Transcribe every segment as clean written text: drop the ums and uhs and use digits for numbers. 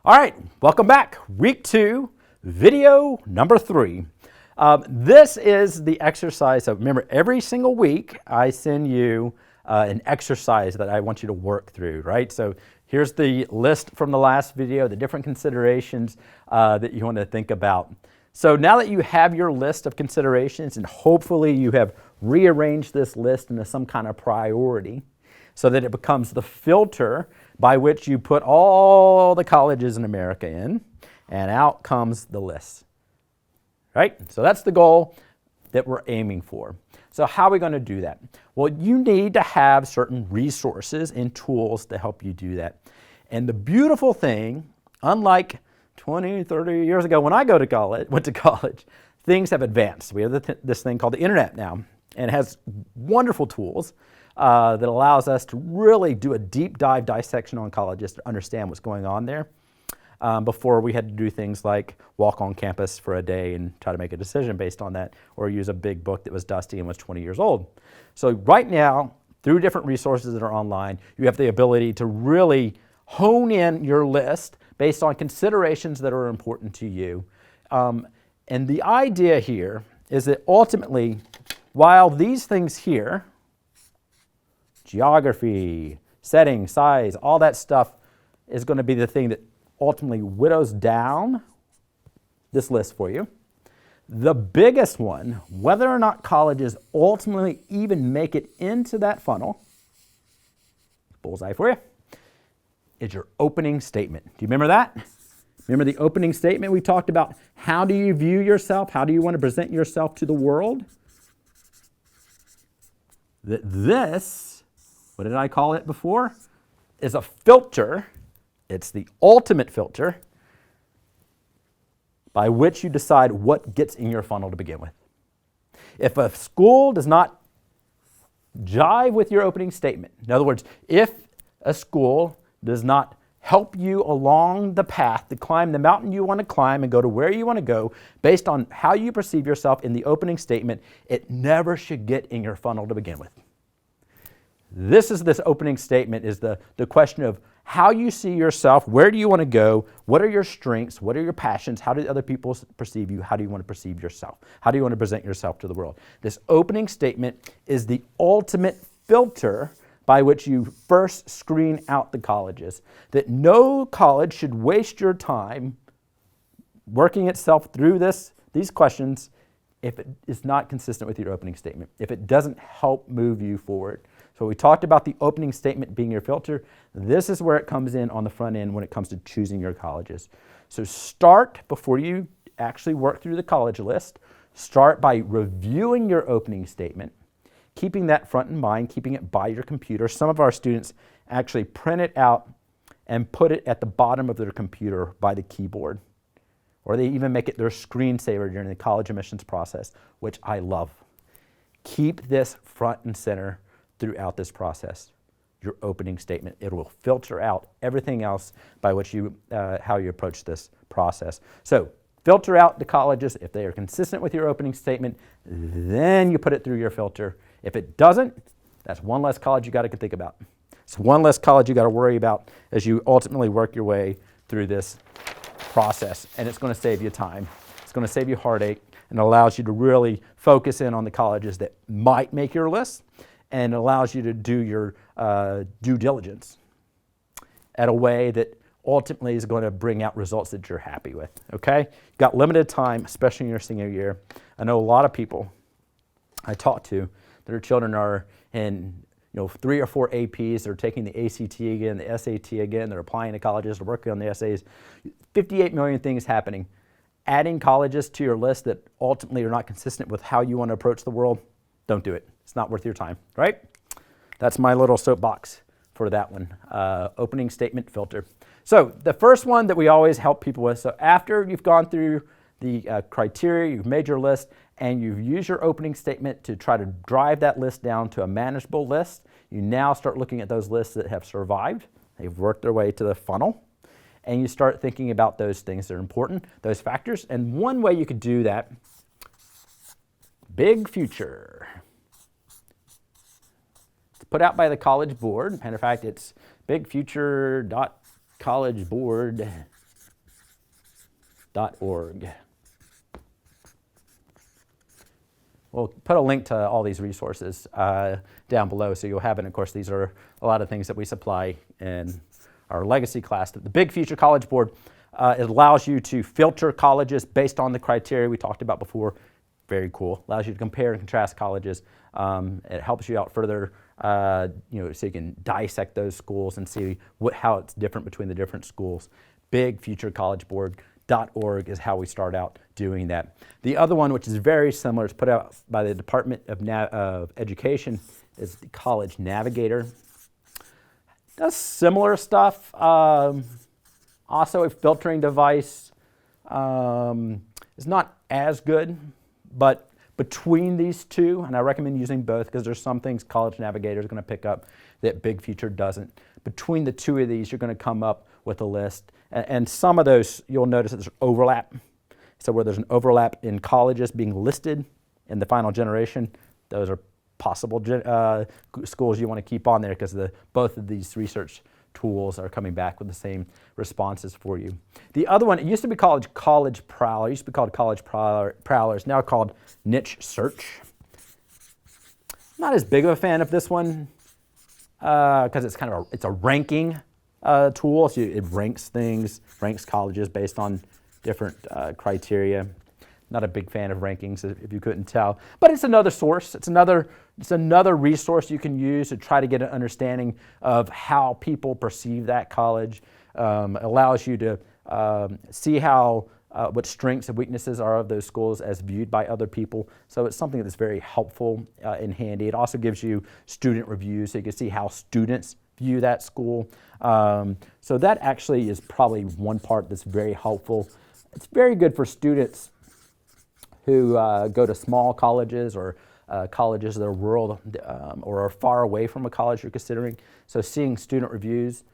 All right, welcome back. Week 2, video number 3. This is the exercise. So remember, every single week I send you an exercise that I want you to work through, right? So here's the list from the last video, the different considerations that you want to think about. So now that you have your list of considerations, and hopefully you have rearranged this list into some kind of priority so that it becomes the filter by which you put all the colleges in America in, and out comes the list, right? So that's the goal that we're aiming for. So how are we going to do that? Well, you need to have certain resources and tools to help you do that. And the beautiful thing, unlike 20, 30 years ago when I went to college, things have advanced. We have this thing called the internet now, and it has wonderful tools that allows us to really do a deep dive dissection on colleges to understand what's going on there. Before we had to do things like walk on campus for a day and try to make a decision based on that, or use a big book that was dusty and was 20 years old. So right now, through different resources that are online, you have the ability to really hone in your list based on considerations that are important to you. And the idea here is that ultimately, while these things here, geography, setting, size, all that stuff is going to be the thing that ultimately whitlows down this list for you. The biggest one, whether or not colleges ultimately even make it into that funnel, bullseye for you, is your opening statement. Do you remember that? Remember the opening statement we talked about? How do you view yourself? How do you want to present yourself to the world? That this, what did I call it before? Is a filter. It's the ultimate filter by which you decide what gets in your funnel to begin with. If a school does not jive with your opening statement, in other words, if a school does not help you along the path to climb the mountain you want to climb and go to where you want to go based on how you perceive yourself in the opening statement, it never should get in your funnel to begin with. This opening statement is the question of how you see yourself, where do you want to go, what are your strengths, what are your passions, how do other people perceive you, how do you want to perceive yourself, how do you want to present yourself to the world. This opening statement is the ultimate filter by which you first screen out the colleges. That no college should waste your time working itself through these questions if it is not consistent with your opening statement, if it doesn't help move you forward. So we talked about the opening statement being your filter. This is where it comes in on the front end when it comes to choosing your colleges. So start before you actually work through the college list. Start by reviewing your opening statement, keeping that front in mind, keeping it by your computer. Some of our students actually print it out and put it at the bottom of their computer by the keyboard. Or they even make it their screensaver during the college admissions process, which I love. Keep this front and center throughout this process, your opening statement. It will filter out everything else by which how you approach this process. So filter out the colleges. If they are consistent with your opening statement, then you put it through your filter. If it doesn't, that's one less college you got to think about. It's one less college you got to worry about as you ultimately work your way through this process. And it's going to save you time. It's going to save you heartache, and allows you to really focus in on the colleges that might make your list, and allows you to do your due diligence at a way that ultimately is going to bring out results that you're happy with, okay? You've got limited time, especially in your senior year. I know a lot of people I talk to, their children are in 3 or 4 APs, they're taking the ACT again, the SAT again, they're applying to colleges, they're working on the essays. 58 million things happening. Adding colleges to your list that ultimately are not consistent with how you want to approach the world, don't do it. It's not worth your time, right? That's my little soapbox for that one, opening statement filter. So the first one that we always help people with, so after you've gone through the criteria, you've made your list, and you've used your opening statement to try to drive that list down to a manageable list, you now start looking at those lists that have survived, they've worked their way to the funnel, and you start thinking about those things that are important, those factors. And one way you could do that, big future. Put out by the College Board. Matter of fact, it's bigfuture.collegeboard.com. We'll put a link to all these resources down below so you'll have it. And of course, these are a lot of things that we supply in our legacy class. The Big Future College Board, it allows you to filter colleges based on the criteria we talked about before. Very cool. Allows you to compare and contrast colleges. It helps you out further, so you can dissect those schools and see how it's different between the different schools. BigFutureCollegeBoard.org is how we start out doing that. The other one, which is very similar, is put out by the Department of Education, is the College Navigator. Does similar stuff. Also a filtering device. It's not as good, but between these two, and I recommend using both because there's some things College Navigator is going to pick up that Big Future doesn't. Between the two of these, you're going to come up with a list. And some of those, you'll notice that there's overlap. So where there's an overlap in colleges being listed in the final generation, those are possible schools you want to keep on there because both of these research tools are coming back with the same responses for you. The other one, it used to be called College Prowler. It used to be called College Prowler. It's now called Niche Search. Not as big of a fan of this one because it's a ranking tool. So it ranks things, ranks colleges based on different criteria. Not a big fan of rankings, if you couldn't tell. But it's another source. It's another resource you can use to try to get an understanding of how people perceive that college. Allows you to see what strengths and weaknesses are of those schools as viewed by other people. So it's something that's very helpful and handy. It also gives you student reviews, so you can see how students view that school. So that actually is probably one part that's very helpful. It's very good for students who go to small colleges or colleges that are rural or are far away from a college you're considering. So seeing student reviews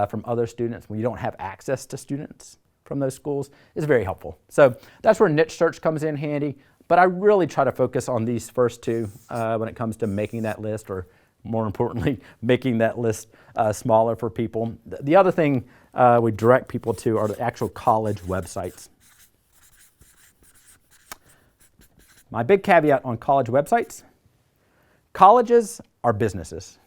from other students when you don't have access to students from those schools is very helpful. So that's where niche search comes in handy. But I really try to focus on these first two when it comes to making that list, or more importantly, making that list smaller for people. The other thing we direct people to are the actual college websites. My big caveat on college websites: colleges are businesses.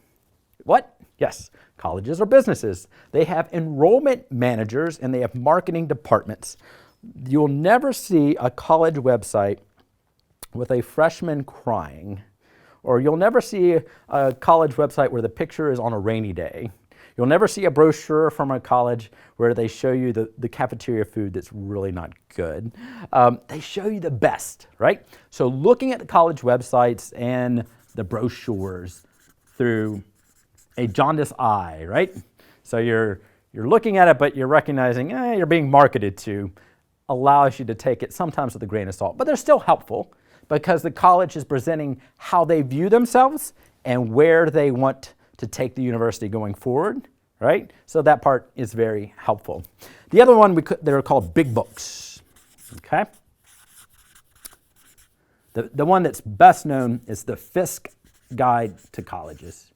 What? Yes, colleges are businesses. They have enrollment managers and they have marketing departments. You'll never see a college website with a freshman crying, or you'll never see a college website where the picture is on a rainy day. You'll never see a brochure from a college where they show you the cafeteria food that's really not good. They show you the best, right? So looking at the college websites and the brochures through a jaundiced eye, right? So you're looking at it, but you're recognizing you're being marketed to, allows you to take it sometimes with a grain of salt. But they're still helpful because the college is presenting how they view themselves and where they want to take the university going forward, right? So that part is very helpful. The other one, they're called big books, okay? The one that's best known is the Fisk Guide to Colleges,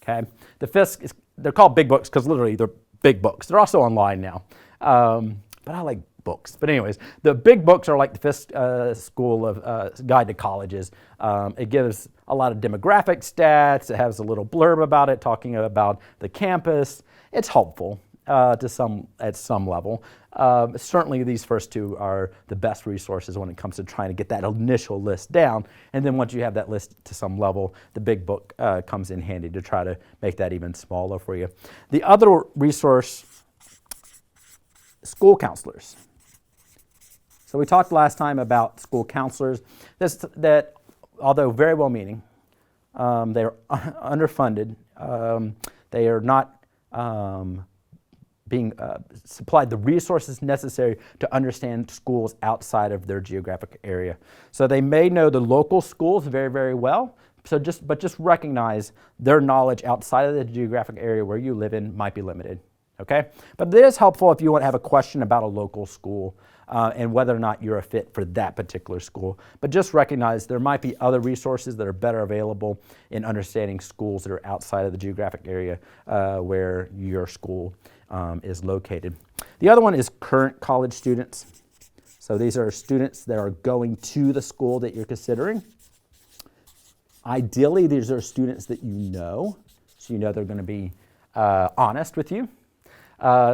okay? The Fisk, they're called big books because literally they're big books. They're also online now, but I like books. But anyways, the big books are like the Fisk School of Guide to Colleges. It gives a lot of demographic stats. It has a little blurb about it, talking about the campus. It's helpful at some level. Certainly these first two are the best resources when it comes to trying to get that initial list down. And then once you have that list to some level, the big book comes in handy to try to make that even smaller for you. The other resource, school counselors. So we talked last time about school counselors that although very well-meaning, they're underfunded. They are not being supplied the resources necessary to understand schools outside of their geographic area. So they may know the local schools very, very well, but just recognize their knowledge outside of the geographic area where you live in might be limited. Okay? But it is helpful if you want to have a question about a local school and whether or not you're a fit for that particular school. But just recognize there might be other resources that are better available in understanding schools that are outside of the geographic area where your school is located. The other one is current college students. So these are students that are going to the school that you're considering. Ideally, these are students that you know, so you know they're going to be honest with you.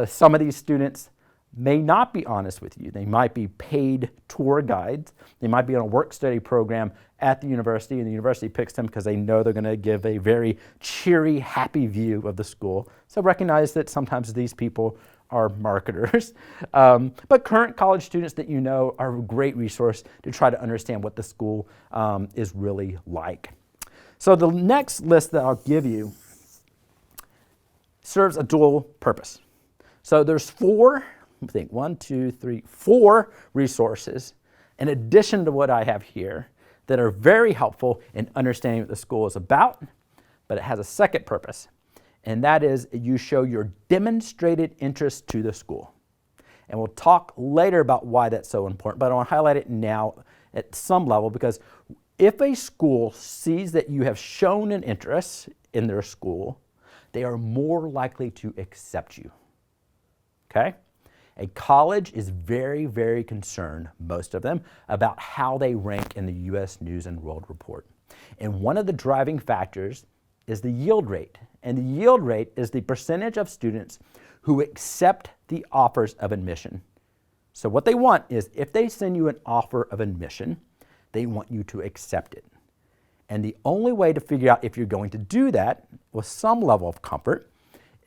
Some of these students may not be honest with you. They might be paid tour guides. They might be on a work-study program at the university, and the university picks them because they know they're going to give a very cheery, happy view of the school. So recognize that sometimes these people are marketers. But current college students that you know are a great resource to try to understand what the school is really like. So the next list that I'll give you serves a dual purpose. So there's four resources in addition to what I have here that are very helpful in understanding what the school is about, but it has a second purpose, and that is you show your demonstrated interest to the school. And we'll talk later about why that's so important, but I want to highlight it now at some level, because if a school sees that you have shown an interest in their school, they are more likely to accept you. Okay? A college is very, very concerned, most of them, about how they rank in the U.S. News and World Report. And one of the driving factors is the yield rate. And the yield rate is the percentage of students who accept the offers of admission. So what they want is, if they send you an offer of admission, they want you to accept it. And the only way to figure out if you're going to do that with some level of comfort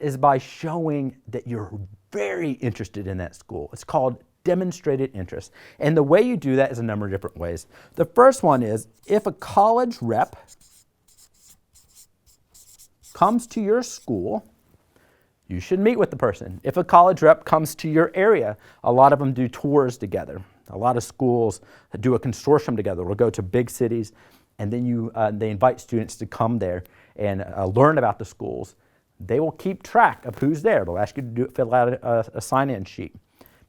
is by showing that you're very interested in that school. It's called demonstrated interest. And the way you do that is a number of different ways. The first one is, if a college rep comes to your school, you should meet with the person. If a college rep comes to your area, a lot of them do tours together. A lot of schools do a consortium together. We'll go to big cities, and then they invite students to come there and learn about the schools. They will keep track of who's there. They'll ask you to fill out a sign-in sheet.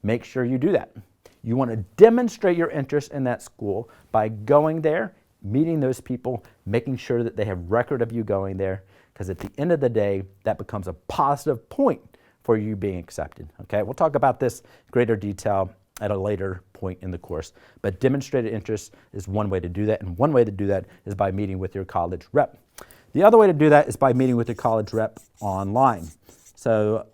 Make sure you do that. You want to demonstrate your interest in that school by going there, meeting those people, making sure that they have record of you going there, because at the end of the day, that becomes a positive point for you being accepted. Okay, we'll talk about this in greater detail at a later point in the course. But demonstrated interest is one way to do that, and one way to do that is by meeting with your college rep. The other way to do that is by meeting with your college rep online. So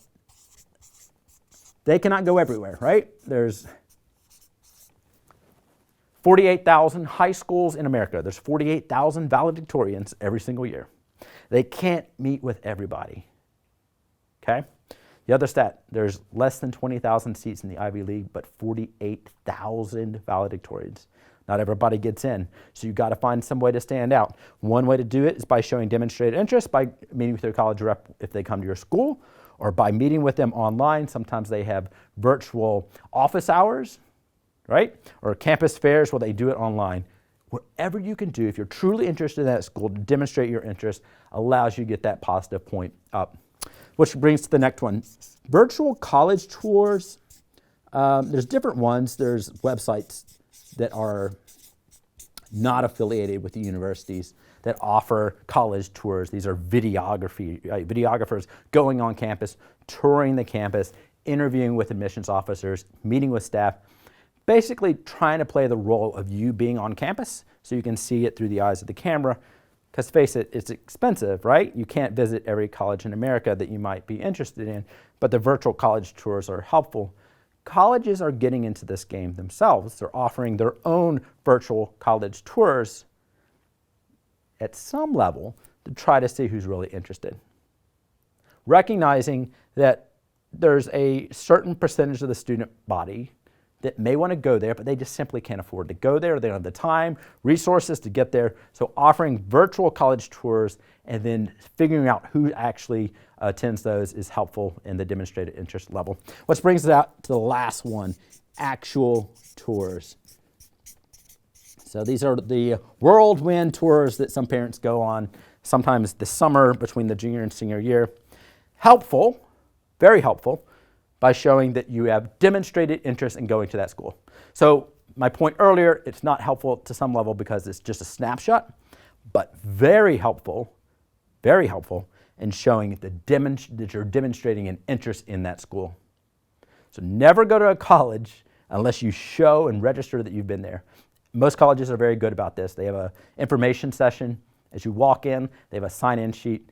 they cannot go everywhere, right? There's 48,000 high schools in America. There's 48,000 valedictorians every single year. They can't meet with everybody, okay? The other stat, there's less than 20,000 seats in the Ivy League, but 48,000 valedictorians. Not everybody gets in, so you've got to find some way to stand out. One way to do it is by showing demonstrated interest, by meeting with your college rep if they come to your school, or by meeting with them online. Sometimes they have virtual office hours, right? Or campus fairs where they do it online. Whatever you can do, if you're truly interested in that school, to demonstrate your interest allows you to get that positive point up. Which brings to the next one. Virtual college tours, there's different ones. There's websites that are not affiliated with the universities that offer college tours. These are videographers going on campus, touring the campus, interviewing with admissions officers, meeting with staff, basically trying to play the role of you being on campus so you can see it through the eyes of the camera. Because face it, it's expensive, right? You can't visit every college in America that you might be interested in, but the virtual college tours are helpful. Colleges are getting into this game themselves. They're offering their own virtual college tours at some level to try to see who's really interested. Recognizing that there's a certain percentage of the student body that may want to go there, but they just simply can't afford to go there. They don't have the time, resources to get there. So offering virtual college tours and then figuring out who actually attends those is helpful in the demonstrated interest level. Which brings us out to the last one, actual tours. So these are the whirlwind tours that some parents go on, sometimes this summer between the junior and senior year. Helpful, very helpful, by showing that you have demonstrated interest in going to that school. So my point earlier, it's not helpful to some level because it's just a snapshot, but very helpful in showing that you're demonstrating an interest in that school. So never go to a college unless you show and register that you've been there. Most colleges are very good about this. They have an information session. As you walk in, they have a sign-in sheet,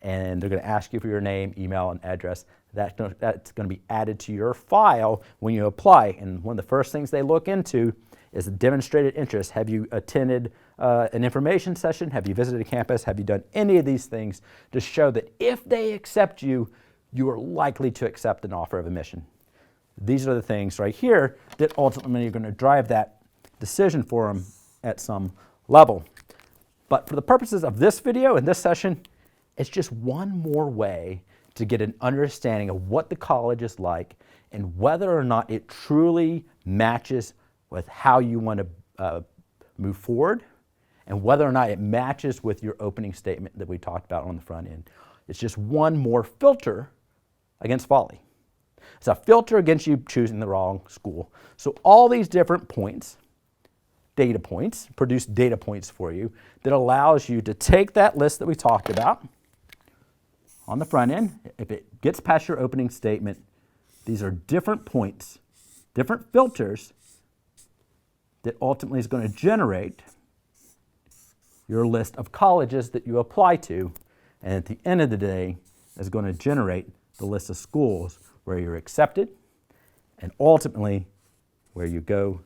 and they're going to ask you for your name, email, and address. That's going to be added to your file when you apply. And one of the first things they look into is a demonstrated interest. Have you attended an information session? Have you visited a campus? Have you done any of these things to show that if they accept you, you are likely to accept an offer of admission? These are the things right here that ultimately are going to drive that decision for them at some level. But for the purposes of this video and this session, it's just one more way to get an understanding of what the college is like and whether or not it truly matches with how you want to move forward and whether or not it matches with your opening statement that we talked about on the front end. It's just one more filter against folly. It's a filter against you choosing the wrong school. So all these different points, data points, produce data points for you that allows you to take that list that we talked about on the front end. If it gets past your opening statement, these are different points, different filters that ultimately is going to generate your list of colleges that you apply to, and at the end of the day is going to generate the list of schools where you're accepted and ultimately where you go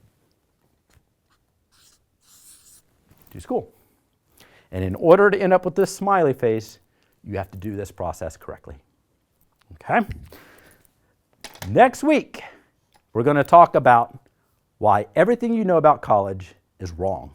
to school. And in order to end up with this smiley face, you have to do this process correctly. Okay? Next week, we're going to talk about why everything you know about college is wrong.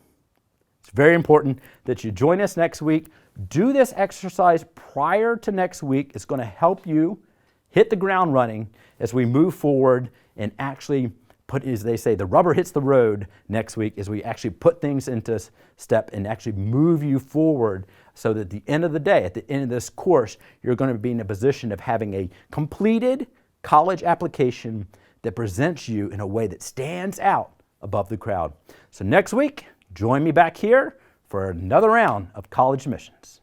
It's very important that you join us next week. Do this exercise prior to next week. It's going to help you hit the ground running as we move forward and actually put, as they say, the rubber hits the road next week as we actually put things into step and actually move you forward so that at the end of the day, at the end of this course, you're going to be in a position of having a completed college application that presents you in a way that stands out above the crowd. So next week, join me back here for another round of college admissions.